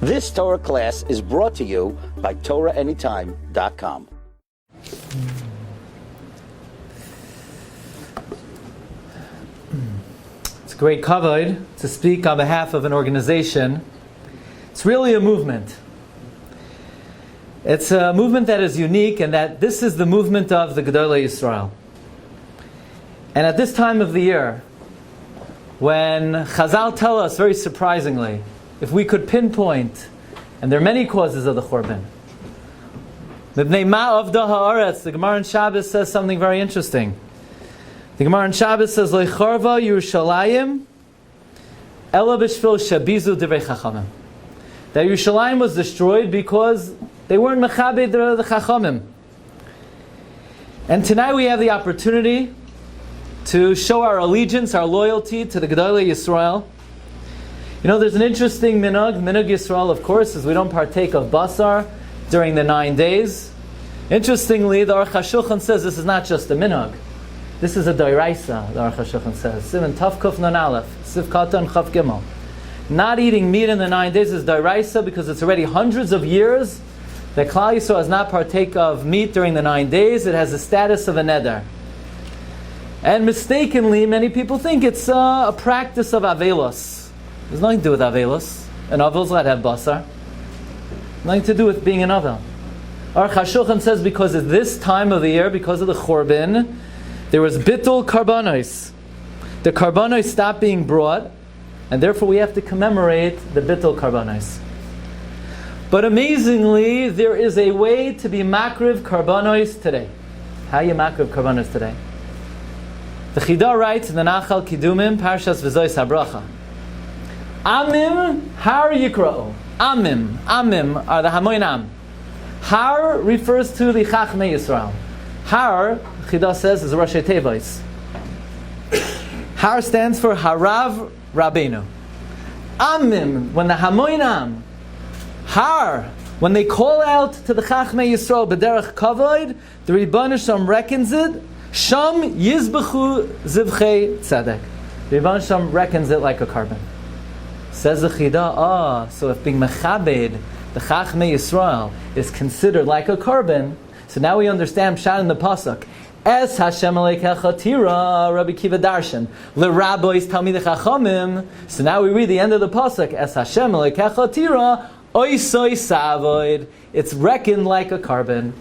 This Torah class is brought to you by TorahAnytime.com. It's a great kavod to speak on behalf of an organization. It's really a movement. It's a movement that is unique, and that this is the movement of the Gedolei Yisrael. And at this time of the year, when Chazal tell us, very surprisingly, if we could pinpoint, and there are many causes of the Churban. Mibnei ma'avda ha'aretz, the Gemara in Shabbos says something very interesting. The Gemara in Shabbos says, Leicharva Yerushalayim, ela b'shvil shabizu divrei chachamim. That Yerushalayim was destroyed because they weren't mechabed the chachamim. And tonight we have the opportunity to show our allegiance, our loyalty to the Gedolei Yisrael. You know, there's an interesting minhag Yisrael, of course, is we don't partake of basar during the 9 days. Interestingly, the Aruch HaShulchan says this is not just a minhag. This is a doiraisa, the Aruch HaShulchan says. Sivan Tav Kuf Nun Aleph, Siv Katan Chav Gimel. Not eating meat in the 9 days is doiraisa because it's already hundreds of years that Klal Yisrael has not partake of meat during the 9 days. It has the status of a neder. And mistakenly, many people think it's a practice of avelos. There's nothing to do with avelos. An avel's allowed to have basar. Nothing to do with being an avel. Aruch HaShulchan says because at this time of the year, because of the Churban, there was bittul karbanos. The karbanos stopped being brought, and therefore we have to commemorate the bittul karbanos. But amazingly, there is a way to be makriv karbanos today. How you makriv karbanos today? The Chida writes in the Nachal Kidumim, Parshas V'zois HaBracha, Amim har yikra'u. Amim are the Hamoinam. Har refers to the Chachmei Yisrael. Har, Chida says, is a Rashi Tevos. Har stands for Harav Rabbeinu. Amim, when the Hamoinam, Har, when they call out to the Chachmei Yisrael b'derech kavod, the Rebbeinu Shem reckons it. Sham yizbechu zivchei tzedek. The Rebbeinu Shem reckons it like a carbon. Says the Chida, so if being mechabed, the Chachmei Yisrael, is considered like a carbon, so now we understand Pshat in the Pasuk. Es Hashem Aleikecha Tira, Rabbi Kiva Darshan. Le Rabbois Talmidei Chachamim. So now we read the end of the Pasuk. Es Hashem Aleikecha Tira, Oisoi Savoid. It's reckoned like a carbon.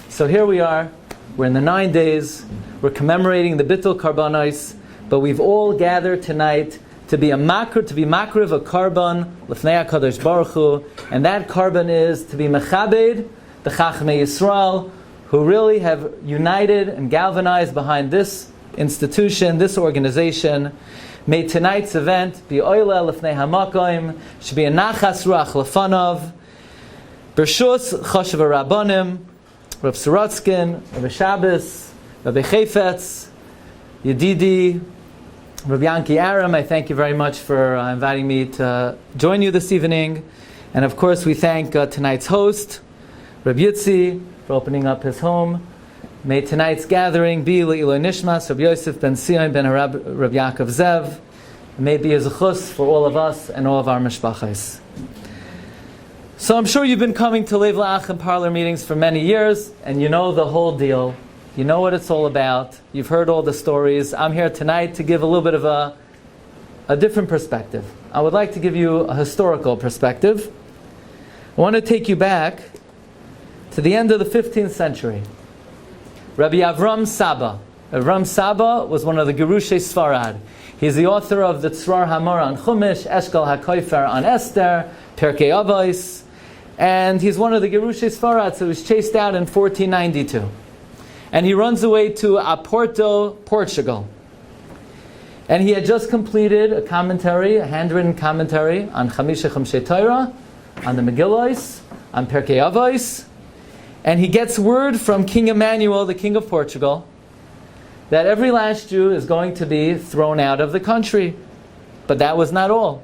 So here we are. We're in the 9 days. We're commemorating the Bittul Karbanos, but we've all gathered tonight to be makriv a carbon l'fnei HaKadosh Baruch Hu, and that carbon is to be mechabed the Chachmei Yisrael, who really have united and galvanized behind this institution, this organization. May tonight's event be oila l'fnei hamakoim, should be a nachas ruach lefanav, bershus choshev rabbanim, Rav Sorotskin, Rav Shabbos, Rabbi Chayfetz, Yedidi, Rav Yanki Aram, I thank you very much for inviting me to join you this evening. And of course we thank tonight's host, Rav Yitzi, for opening up his home. May tonight's gathering be Le'iloi Nishmas, Rav Yosef ben Sion ben Rav Yaakov Zev. May it be a zechus for all of us and all of our mishpachos. So I'm sure you've been coming to Lev La'ach and Parlor meetings for many years, and you know the whole deal. You know what it's all about. You've heard all the stories. I'm here tonight to give a little bit of a different perspective. I would like to give you a historical perspective. I want to take you back to the end of the 15th century. Rabbi Avram Saba. Avram Saba was one of the Gerushei Sfarad. He's the author of the Tzrar Hamor on Chumash, Eshkol HaKoifer on Esther, Perkei Avos, and he's one of the Gerushei Sfarad, so he was chased out in 1492. And he runs away to Oporto, Portugal. And he had just completed a commentary, a handwritten commentary on Chamisha Chumshei Torah, on the Megillos, on Perkei Avos. And he gets word from King Emmanuel, the King of Portugal, that every last Jew is going to be thrown out of the country. But that was not all.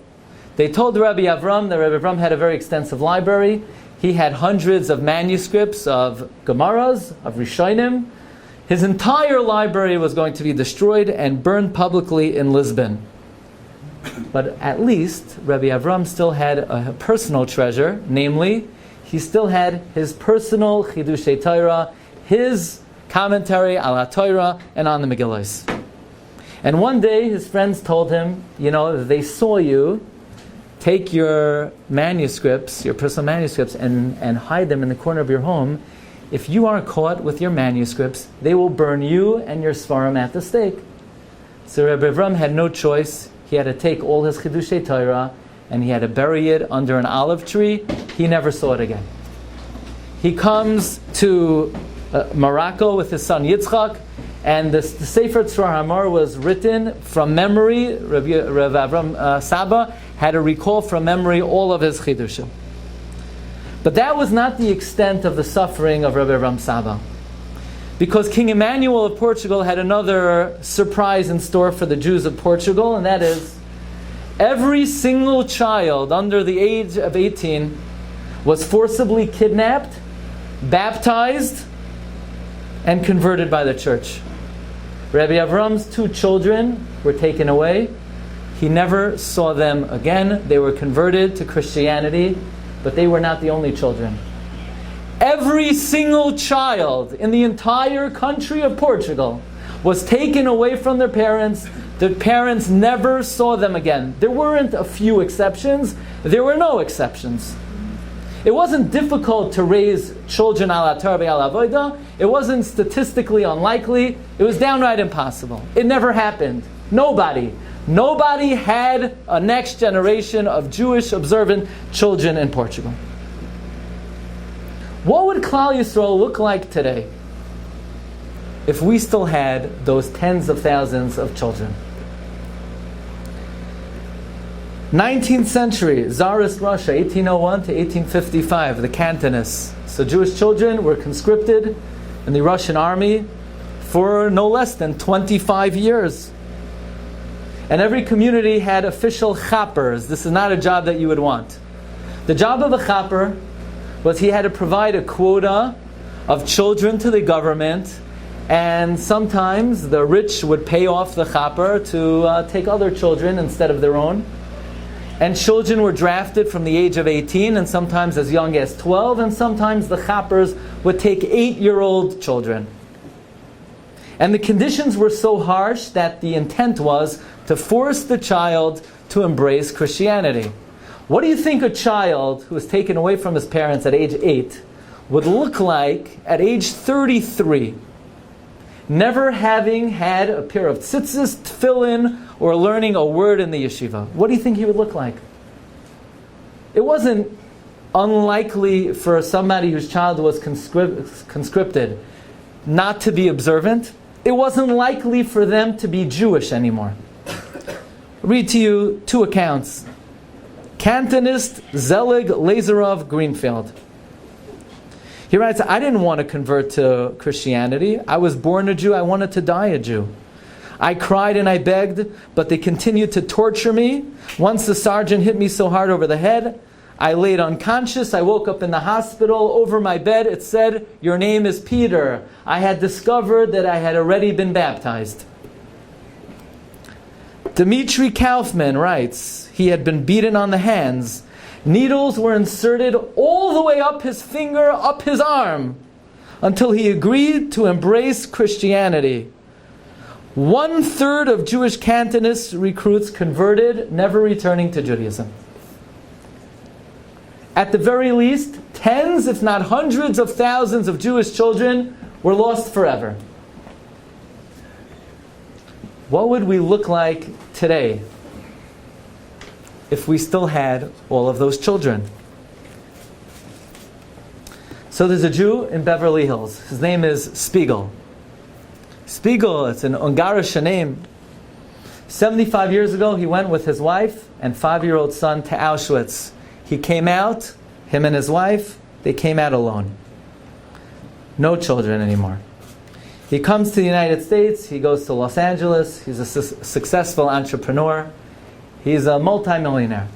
They told Rabbi Avram that Rabbi Avram had a very extensive library. He had hundreds of manuscripts of Gemaras, of Rishonim. His entire library was going to be destroyed and burned publicly in Lisbon. But at least Rabbi Avram still had a personal treasure, namely, he still had his personal Chidushei Torah, his commentary ala Torah, and on the Megillos. And one day his friends told him, they saw you take your manuscripts, your personal manuscripts, and hide them in the corner of your home. If you are caught with your manuscripts, they will burn you and your Svarim at the stake. So Rabbi Avram had no choice. He had to take all his Chidushei Torah and he had to bury it under an olive tree. He never saw it again. He comes to Morocco with his son Yitzchak, and the Sefer Tzvar Hamar was written from memory. Rav Avram Saba had to recall from memory all of his Chidushim. But that was not the extent of the suffering of Rabbi Avram Saba. Because King Emmanuel of Portugal had another surprise in store for the Jews of Portugal, and that is, every single child under the age of 18 was forcibly kidnapped, baptized, and converted by the church. Rabbi Avram's 2 children were taken away. He never saw them again. They were converted to Christianity, but they were not the only children. Every single child in the entire country of Portugal was taken away from their parents. The parents never saw them again. There weren't a few exceptions. There were no exceptions. It wasn't difficult to raise children ala Torah ala avoda. It wasn't statistically unlikely. It was downright impossible. It never happened. Nobody had a next generation of Jewish observant children in Portugal. What would Klal Yisrael look like today if we still had those tens of thousands of children? 19th century, Tsarist Russia, 1801 to 1855, the Cantonists. So Jewish children were conscripted in the Russian army for no less than 25 years. And every community had official chappers. This is not a job that you would want. The job of a chapper was he had to provide a quota of children to the government, and sometimes the rich would pay off the chapper to take other children instead of their own. And children were drafted from the age of 18, and sometimes as young as 12, and sometimes the chappers would take 8-year-old children. And the conditions were so harsh that the intent was to force the child to embrace Christianity. What do you think a child who was taken away from his parents at age 8 would look like at age 33, never having had a pair of tzitzis, tefillin, or learning a word in the yeshiva? What do you think he would look like? It wasn't unlikely for somebody whose child was conscripted not to be observant. It wasn't likely for them to be Jewish anymore. Read to you 2 accounts. Cantonist Zelig Lazarov Greenfield. He writes, I didn't want to convert to Christianity. I was born a Jew. I wanted to die a Jew. I cried and I begged, but they continued to torture me. Once the sergeant hit me so hard over the head, I laid unconscious. I woke up in the hospital. Over my bed it said, "Your name is Peter." I had discovered that I had already been baptized. Dmitry Kaufman writes, he had been beaten on the hands. Needles were inserted all the way up his finger, up his arm, until he agreed to embrace Christianity. 1/3 of Jewish Cantonist recruits converted, never returning to Judaism. At the very least, tens, if not hundreds of thousands of Jewish children were lost forever. What would we look like today if we still had all of those children? So there's a Jew in Beverly Hills. His name is Spiegel. Spiegel, it's an Ungarish name. 75 years ago, he went with his wife and 5-year-old son to Auschwitz. He came out, him and his wife, they came out alone. No children anymore. He comes to the United States, he goes to Los Angeles, he's a successful entrepreneur. He's a multimillionaire.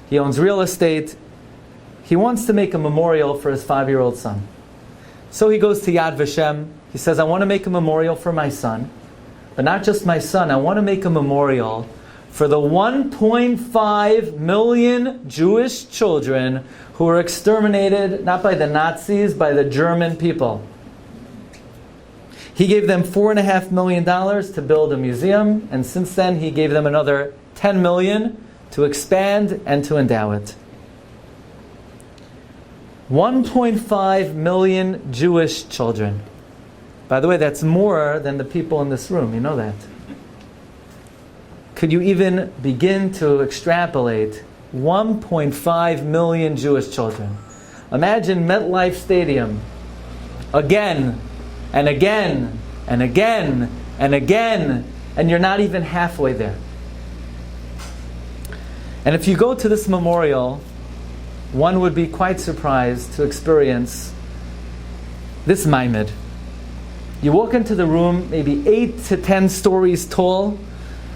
He owns real estate. He wants to make a memorial for his 5-year-old son. So he goes to Yad Vashem. He says, I want to make a memorial for my son. But not just my son, I want to make a memorial for the 1.5 million Jewish children who were exterminated, not by the Nazis, by the German people. He gave them $4.5 million to build a museum, and since then he gave them another $10 million to expand and to endow it. 1.5 million Jewish children. By the way, that's more than the people in this room. You know that. Could you even begin to extrapolate 1.5 million Jewish children? Imagine MetLife Stadium again and again and again and again, and you're not even halfway there. And if you go to this memorial, one would be quite surprised to experience this maimed. You walk into the room, maybe 8 to 10 stories tall,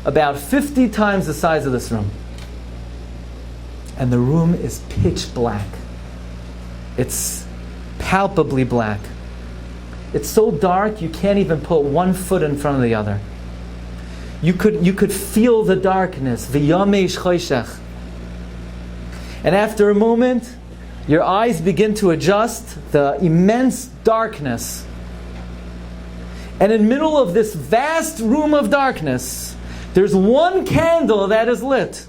about 50 times the size of this room. And the room is pitch black. It's palpably black. It's so dark you can't even put one foot in front of the other. You could feel the darkness, v'yamesh choshech. And after a moment, your eyes begin to adjust the immense darkness. And in the middle of this vast room of darkness, there's one candle that is lit.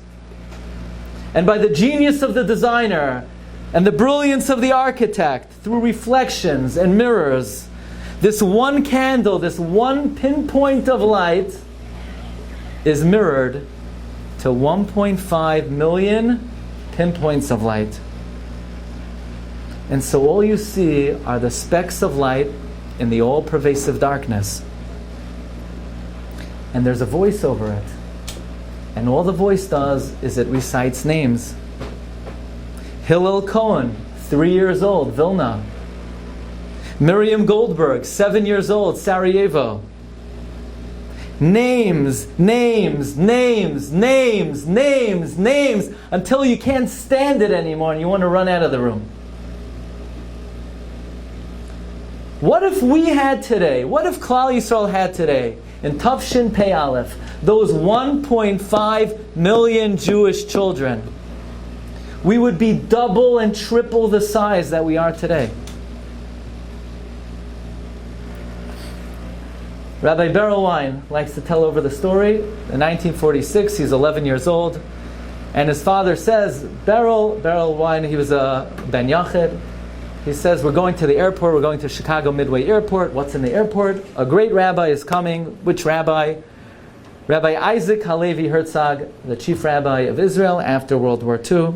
And by the genius of the designer and the brilliance of the architect, through reflections and mirrors, this one candle, this one pinpoint of light is mirrored to 1.5 million pinpoints of light. And so all you see are the specks of light in the all-pervasive darkness. And there's a voice over it. And all the voice does is it recites names. Hillel Cohen, 3 years old, Vilna. Miriam Goldberg, 7 years old, Sarajevo. Names, names, names, names, names, names, until you can't stand it anymore and you want to run out of the room. What if we had today, what if Klal Yisrael had today, in Tafshin Pei Aleph, those 1.5 million Jewish children? We would be double and triple the size that we are today. Rabbi Berelwein likes to tell over the story. In 1946, he's 11 years old, and his father says, Berelwein, he was a Ben Yachid. He says, we're going to the airport, we're going to Chicago Midway Airport. What's in the airport? A great rabbi is coming. Which rabbi? Rabbi Isaac Halevi Herzog, the chief rabbi of Israel after World War II.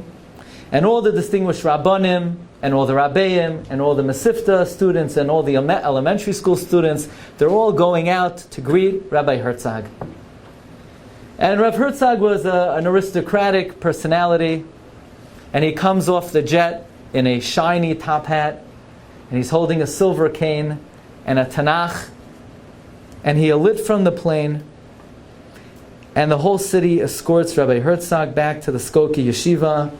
And all the distinguished Rabbanim, and all the Rabbeim, and all the Mesivta students, and all the elementary school students, they're all going out to greet Rabbi Herzog. And Rav Herzog was an aristocratic personality, and he comes off the jet in a shiny top hat, and he's holding a silver cane and a Tanakh, and he alit from the plane, and the whole city escorts Rabbi Herzog back to the Skokie Yeshiva.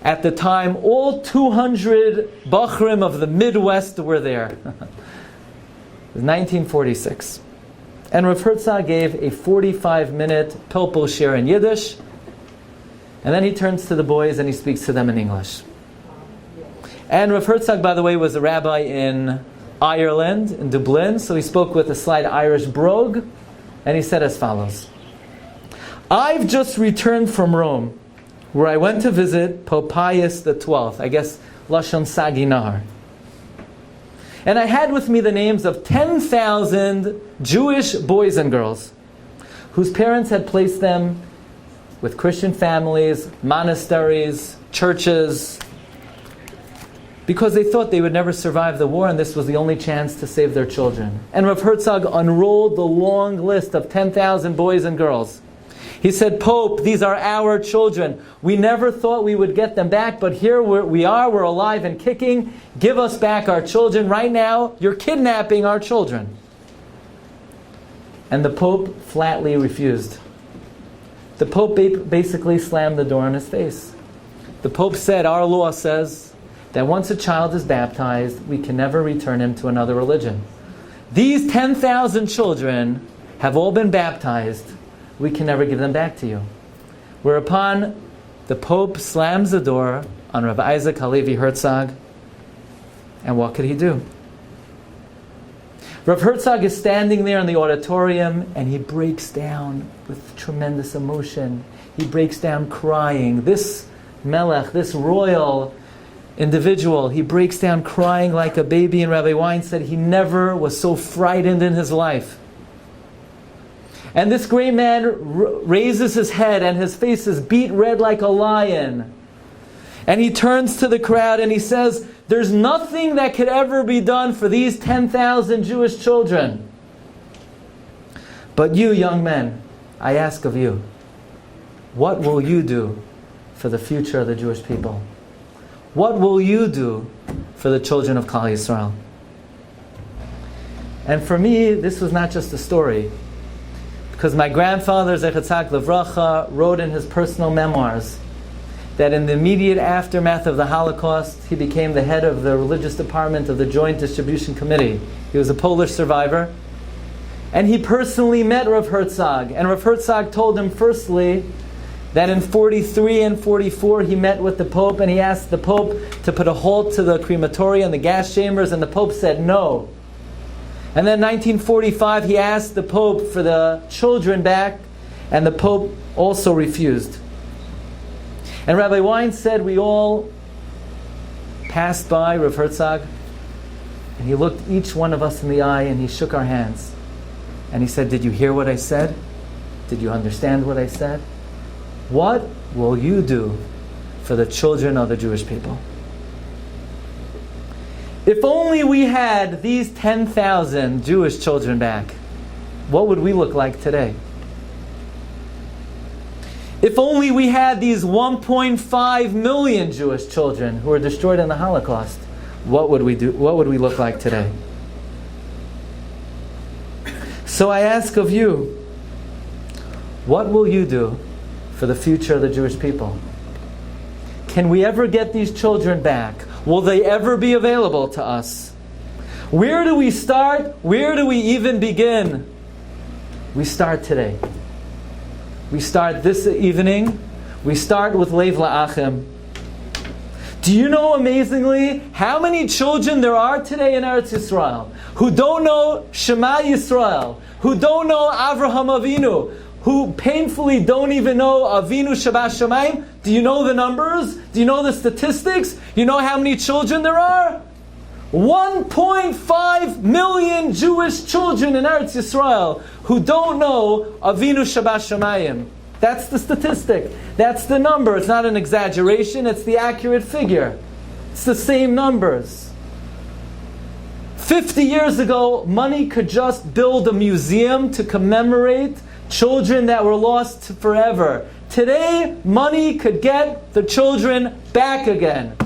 At the time, all 200 Bachrim of the Midwest were there. It was 1946. And Rav Herzog gave a 45-minute Pilpul Shir in Yiddish, and then he turns to the boys and he speaks to them in English. And Rav Herzog, by the way, was a rabbi in Ireland, in Dublin, so he spoke with a slight Irish brogue, and he said as follows: I've just returned from Rome, where I went to visit Pope Pius XII, I guess Lashon Sagi Nahar. And I had with me the names of 10,000 Jewish boys and girls whose parents had placed them with Christian families, monasteries, churches, because they thought they would never survive the war and this was the only chance to save their children. And Rav Herzog unrolled the long list of 10,000 boys and girls. He said, Pope, these are our children. We never thought we would get them back, but here we are, we're alive and kicking. Give us back our children. Right now, you're kidnapping our children. And the Pope flatly refused. The Pope basically slammed the door in his face. The Pope said, our law says that once a child is baptized, we can never return him to another religion. These 10,000 children have all been baptized. we can never give them back to you. Whereupon the Pope slams the door on Rabbi Isaac Halevi Herzog, and what could he do? Rav Herzog is standing there in the auditorium, and he breaks down with tremendous emotion. He breaks down crying. This melech, this royal individual, he breaks down crying like a baby, and Rabbi Wein said he never was so frightened in his life. And this great man raises his head, and his face is beet red like a lion. And he turns to the crowd and he says, there's nothing that could ever be done for these 10,000 Jewish children. But you, young men, I ask of you, what will you do for the future of the Jewish people? What will you do for the children of Klal Yisrael? And for me, this was not just a story. Because my grandfather, Zechatzak Levracha, wrote in his personal memoirs that in the immediate aftermath of the Holocaust, he became the head of the religious department of the Joint Distribution Committee. He was a Polish survivor. And he personally met Rav Herzog. And Rav Herzog told him, firstly, that in 43 and 44 he met with the Pope, and he asked the Pope to put a halt to the crematoria and the gas chambers, and the Pope said no. And then in 1945 he asked the Pope for the children back, and the Pope also refused. And Rabbi Wein said we all passed by Rav Herzog, and he looked each one of us in the eye, and he shook our hands. And he said, did you hear what I said? Did you understand what I said? What will you do for the children of the Jewish people? If only we had these 10,000 Jewish children back, what would we look like today? If only we had these 1.5 million Jewish children who were destroyed in the Holocaust, what would we do? What would we look like today? So I ask of you, what will you do for the future of the Jewish people? Can we ever get these children back? Will they ever be available to us? Where do we start? Where do we even begin? We start today. We start this evening. We start with Lev La'achem. Do you know, amazingly, how many children there are today in Eretz Yisrael who don't know Shema Yisrael, who don't know Avraham Avinu, who painfully don't even know Avinu Shabbat Shamayim? Do you know the numbers? Do you know the statistics? You know how many children there are? 1.5 million Jewish children in Eretz Yisrael who don't know Avinu Shabbat Shamayim. That's the statistic. That's the number. It's not an exaggeration. It's the accurate figure. It's the same numbers. 50 years ago, money could just build a museum to commemorate children that were lost forever. Today, money could get the children back again.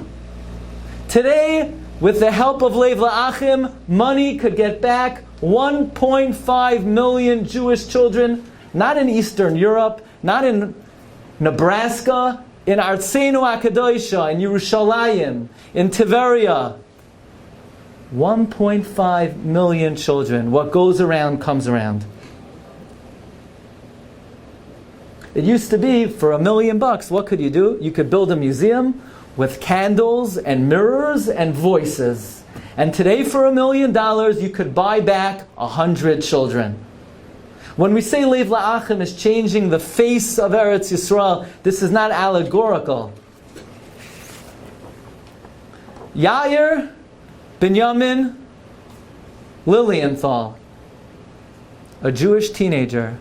Today, with the help of Lev La'achim, money could get back 1.5 million Jewish children, not in Eastern Europe, not in Nebraska, in Artseinu HaKadoisha, in Yerushalayim, in Tiberia. 1.5 million children. What goes around comes around. It used to be, for $1 million, what could you do? You could build a museum with candles and mirrors and voices. And today, for $1 million, you could buy back 100 children. When we say Lev La'achim is changing the face of Eretz Yisrael, this is not allegorical. Yair Binyamin Lilienthal, a Jewish teenager,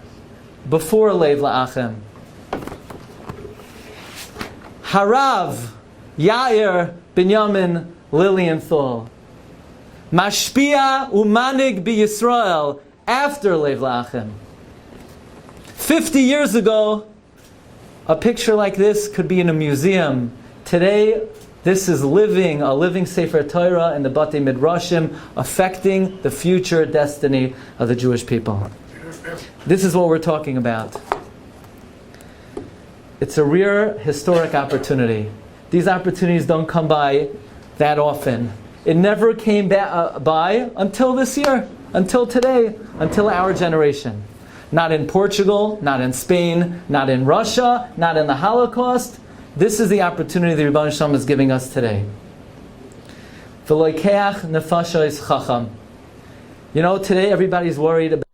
before Lev La'achim. Harav Yair Binyamin Lilienthal, Mashpia Umanig B'Yisrael, after Lev La'achim. 50 years ago, a picture like this could be in a museum. Today, this is a living Sefer Torah in the Batei Midrashim, affecting the future destiny of the Jewish people. This is what we're talking about. It's a rare historic opportunity. These opportunities don't come by that often. It never came by until this year, until today, until our generation. not in Portugal, not in Spain, not in Russia, not in the Holocaust. This is the opportunity the Rebbeinu Shalom is giving us today. V'loikeach nefasha is chacham. You know, today everybody's worried about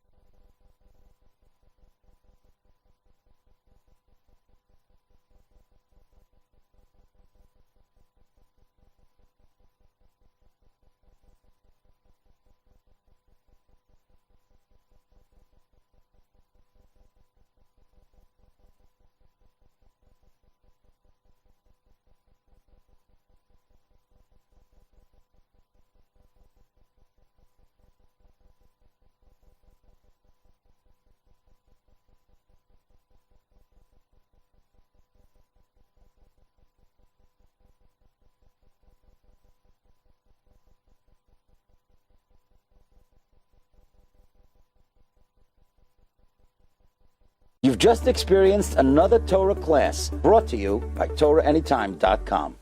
You've just experienced another Torah class brought to you by TorahAnytime.com.